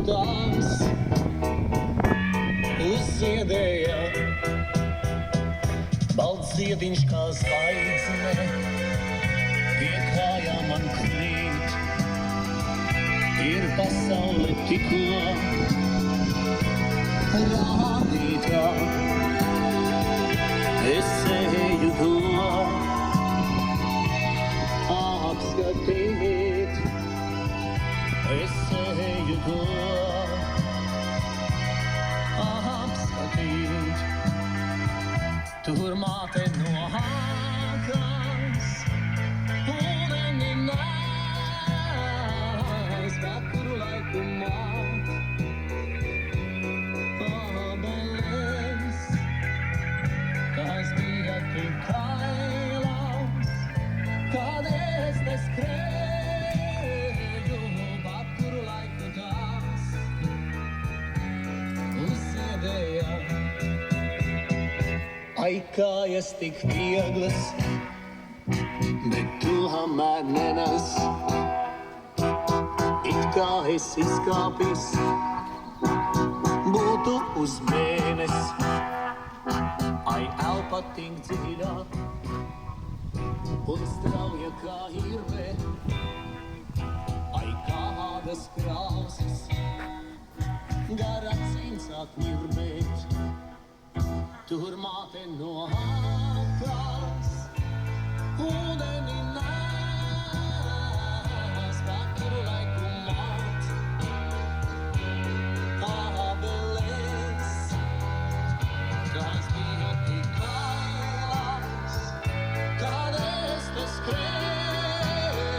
tās uzziedēja. Balts ziediņš kā zvaigzne pie kājām man krīt. Ir pasaule tikko rādītā. Es eju to apskatīt. Es eju to apskatīt. Tur māte nohākās, ūdeni nās, vakuru laiku māt, abeles, kas bija tik kailās, kad es neskrēju, vakuru laiku tās uzziedēja. Ai, kājas tik vieglas, bet tomēr nenes. It kā es izkāpis, būtu uz mēnesi. Ai, elpa tik dziļāk un strauja kā irve. Ai, kādas krāsas gar acīm sāk ņirbēt. Tur māte nohākās, ūdeni nās, vakuru laiku māt, abeles, kas bija tik kailās, kad es neskrēju,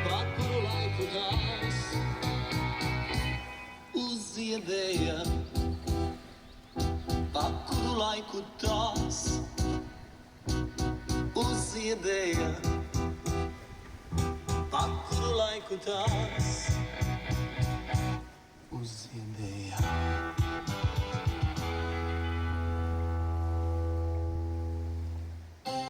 vakuru laiku tās uzziedēja. Vakuru laiku tās uzziedēja. Vakuru laiku tās